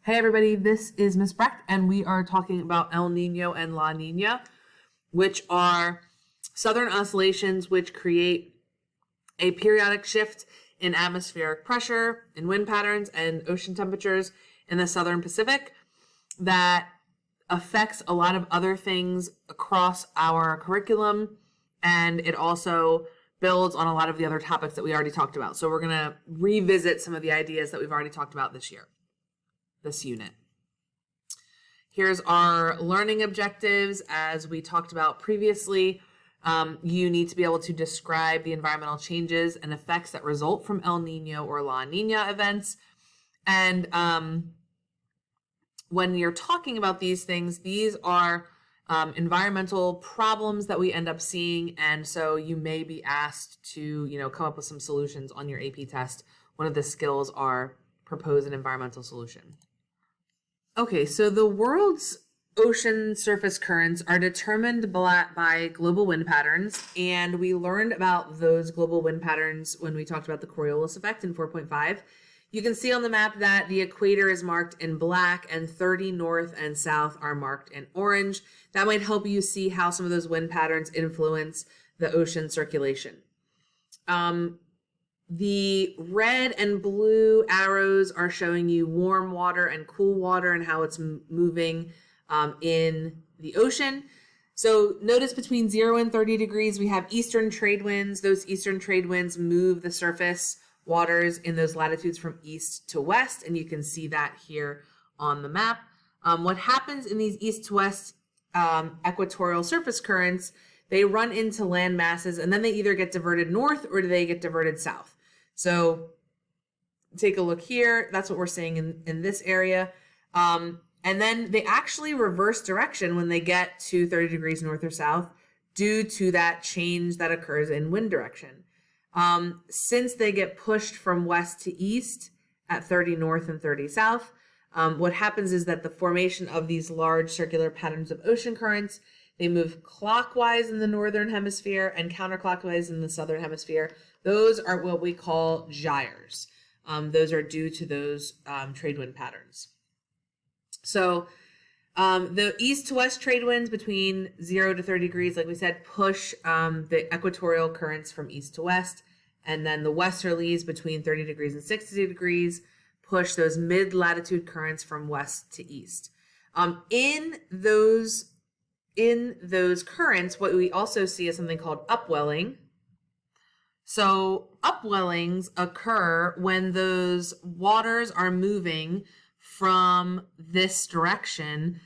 Hey everybody, this is Miss Brecht, and we are talking about El Nino and La Nina, which are southern oscillations which create a periodic shift in atmospheric pressure, in wind patterns, and ocean temperatures in the southern Pacific that affects a lot of other things across our curriculum, and it also builds on a lot of the other topics that we already talked about. So we're going to revisit some of the ideas that we've already talked about this unit. Here's our learning objectives. As we talked about previously, you need to be able to describe the environmental changes and effects that result from El Nino or La Nina events. And when you're talking about these things, these are environmental problems that we end up seeing. And so you may be asked to, come up with some solutions on your AP test. One of the skills are propose an environmental solution. Okay, so the world's ocean surface currents are determined by global wind patterns, and we learned about those global wind patterns when we talked about the Coriolis effect in 4.5. You can see on the map that the equator is marked in black and 30 north and south are marked in orange. That might help you see how some of those wind patterns influence the ocean circulation. The red and blue arrows are showing you warm water and cool water and how it's moving in the ocean. So notice between 0 and 30 degrees, we have eastern trade winds. Those eastern trade winds move the surface waters in those latitudes from east to west, and you can see that here on the map. What happens in these east to west equatorial surface currents, they run into land masses, and then they either get diverted north or they get diverted south. So take a look here. That's what we're seeing in this area. And then they actually reverse direction when they get to 30 degrees north or south due to that change that occurs in wind direction. Since they get pushed from west to east at 30 north and 30 south, what happens is that the formation of these large circular patterns of ocean currents, they move clockwise in the northern hemisphere and counterclockwise in the southern hemisphere. Those are what we call gyres. Those are due to those trade wind patterns. So the east to west trade winds between 0 to 30 degrees, like we said, push the equatorial currents from east to west. And then the westerlies between 30 degrees and 60 degrees push those mid-latitude currents from west to east. In those currents, what we also see is something called upwelling. So upwellings occur when those waters are moving from this direction.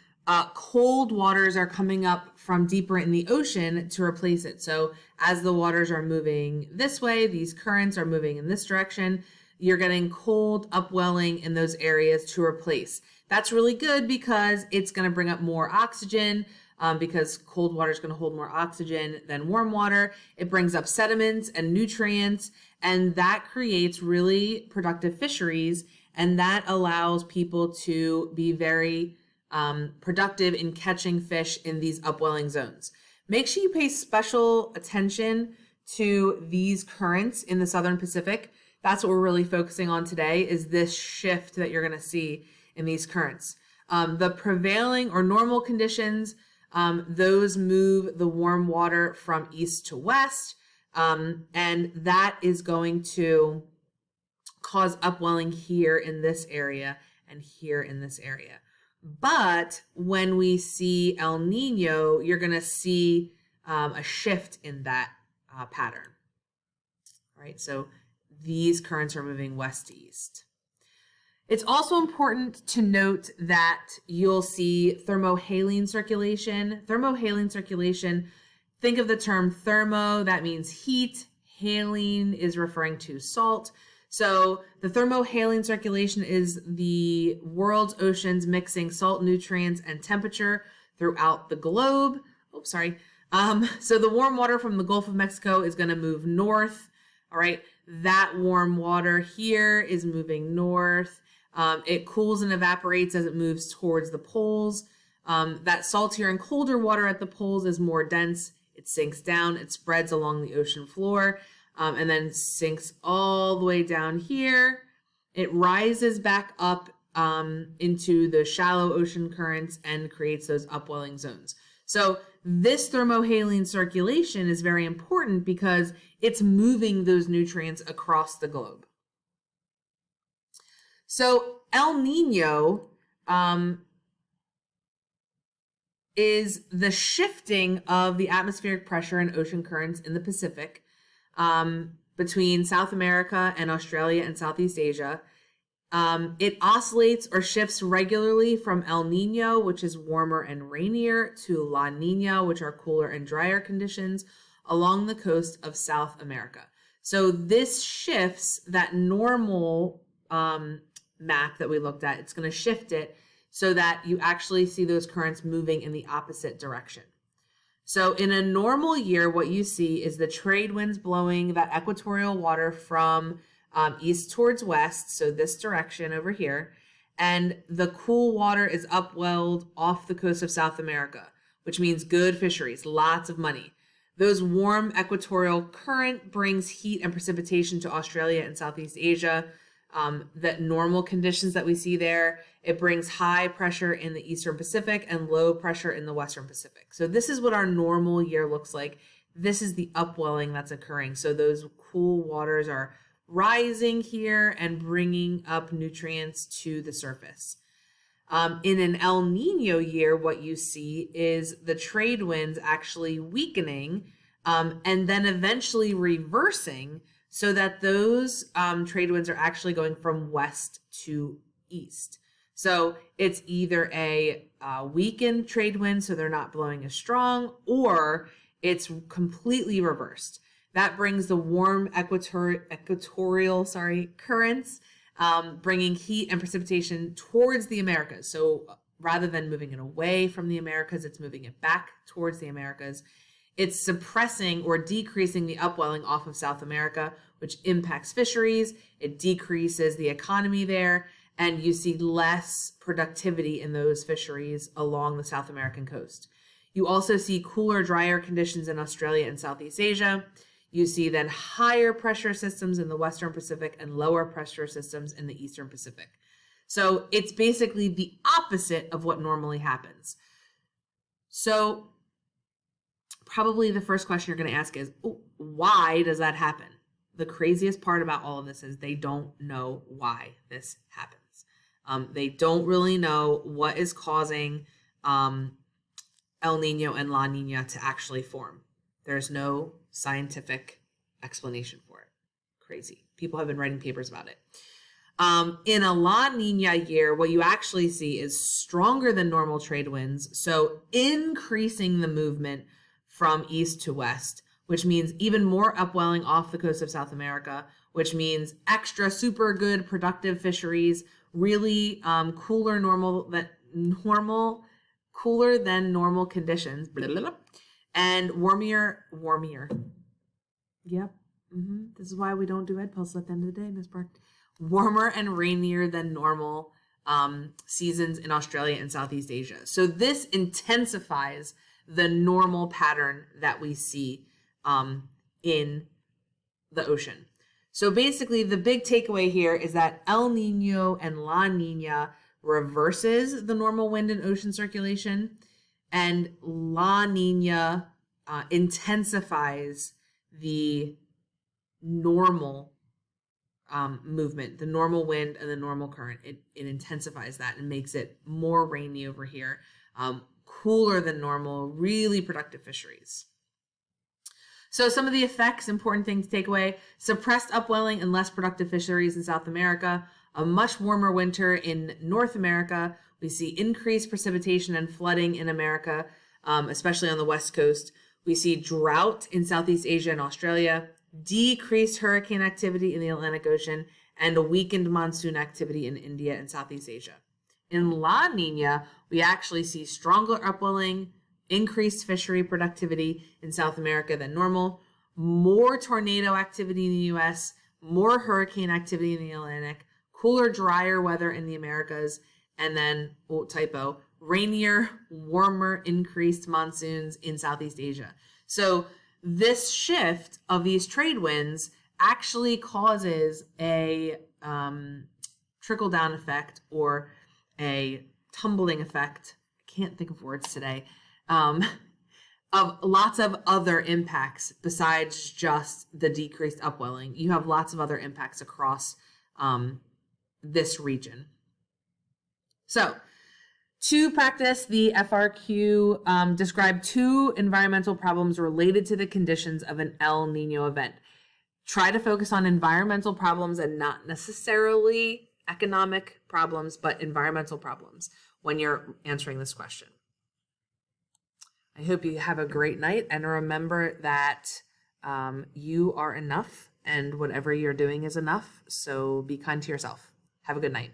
Cold waters are coming up from deeper in the ocean to replace it. So as the waters are moving this way, these currents are moving in this direction, you're getting cold upwelling in those areas to replace. That's really good because it's going to bring up more oxygen. Because cold water is going to hold more oxygen than warm water. It brings up sediments and nutrients, and that creates really productive fisheries, and that allows people to be very productive in catching fish in these upwelling zones. Make sure you pay special attention to these currents in the Southern Pacific. That's what we're really focusing on today, is this shift that you're going to see in these currents. The prevailing or normal conditions, those move the warm water from east to west, and that is going to cause upwelling here in this area and here in this area. But when we see El Nino, you're going to see a shift in that pattern. All right, so these currents are moving west to east. It's also important to note that you'll see thermohaline circulation. Thermohaline circulation, think of the term thermo, that means heat. Haline is referring to salt. So the thermohaline circulation is the world's oceans mixing salt, nutrients, and temperature throughout the globe. So the warm water from the Gulf of Mexico is going to move north. All right, that warm water here is moving north. It cools and evaporates as it moves towards the poles. That saltier and colder water at the poles is more dense. It sinks down, it spreads along the ocean floor, and then sinks all the way down here. It rises back up into the shallow ocean currents and creates those upwelling zones. So this thermohaline circulation is very important because it's moving those nutrients across the globe. So El Nino is the shifting of the atmospheric pressure and ocean currents in the Pacific between South America and Australia and Southeast Asia. It oscillates or shifts regularly from El Nino, which is warmer and rainier, to La Nina, which are cooler and drier conditions along the coast of South America. So this shifts that normal map that we looked at. It's going to shift it so that you actually see those currents moving in the opposite direction. So in a normal year, what you see is the trade winds blowing that equatorial water from east towards west, so this direction over here, and the cool water is upwelled off the coast of South America, which means good fisheries, lots of money. Those warm equatorial current brings heat and precipitation to Australia and Southeast Asia. That normal conditions that we see there, it brings high pressure in the Eastern Pacific and low pressure in the Western Pacific. So this is what our normal year looks like. This is the upwelling that's occurring. So those cool waters are rising here and bringing up nutrients to the surface. In an El Nino year, what you see is the trade winds actually weakening and then eventually reversing, so that those trade winds are actually going from west to east. So it's either a weakened trade wind, so they're not blowing as strong, or it's completely reversed. That brings the warm equatorial currents, bringing heat and precipitation towards the Americas. So rather than moving it away from the Americas, it's moving it back towards the Americas. It's suppressing or decreasing the upwelling off of South America, which impacts fisheries. It decreases the economy there, and you see less productivity in those fisheries along the South American coast. You also see cooler, drier conditions in Australia and Southeast Asia. You see then higher pressure systems in the Western Pacific and lower pressure systems in the Eastern Pacific. So it's basically the opposite of what normally happens. So probably the first question you're going to ask is, why does that happen? The craziest part about all of this is they don't know why this happens. They don't really know what is causing El Nino and La Nina to actually form. There's no scientific explanation for it. Crazy. People have been writing papers about it. In a La Nina year, what you actually see is stronger than normal trade winds, so increasing the movement from east to west, which means even more upwelling off the coast of South America, which means extra super good productive fisheries, really cooler than normal conditions, and warmier. Yep. This is why we don't do Ed Pulse at the end of the day, Miss Park. Warmer and rainier than normal seasons in Australia and Southeast Asia. So this intensifies the normal pattern that we see in the ocean. So basically, the big takeaway here is that El Nino and La Nina reverses the normal wind and ocean circulation, and La Nina intensifies the normal movement, the normal wind and the normal current. It intensifies that and makes it more rainy over here, cooler than normal, really productive fisheries. So some of the effects, important thing to take away: suppressed upwelling and less productive fisheries in South America, a much warmer winter in North America. We see increased precipitation and flooding in America, especially on the West Coast. We see drought in Southeast Asia and Australia, decreased hurricane activity in the Atlantic Ocean, and a weakened monsoon activity in India and Southeast Asia. In La Nina, we actually see stronger upwelling, increased fishery productivity in South America than normal, more tornado activity in the US, more hurricane activity in the Atlantic, cooler, drier weather in the Americas, and then, rainier, warmer, increased monsoons in Southeast Asia. So this shift of these trade winds actually causes a trickle-down effect or a tumbling effect, I can't think of words today, of lots of other impacts besides just the decreased upwelling. You have lots of other impacts across this region. So to practice the FRQ, describe 2 environmental problems related to the conditions of an El Nino event. Try to focus on environmental problems and not necessarily economic problems, but environmental problems when you're answering this question. I hope you have a great night, and remember that you are enough and whatever you're doing is enough. So be kind to yourself. Have a good night.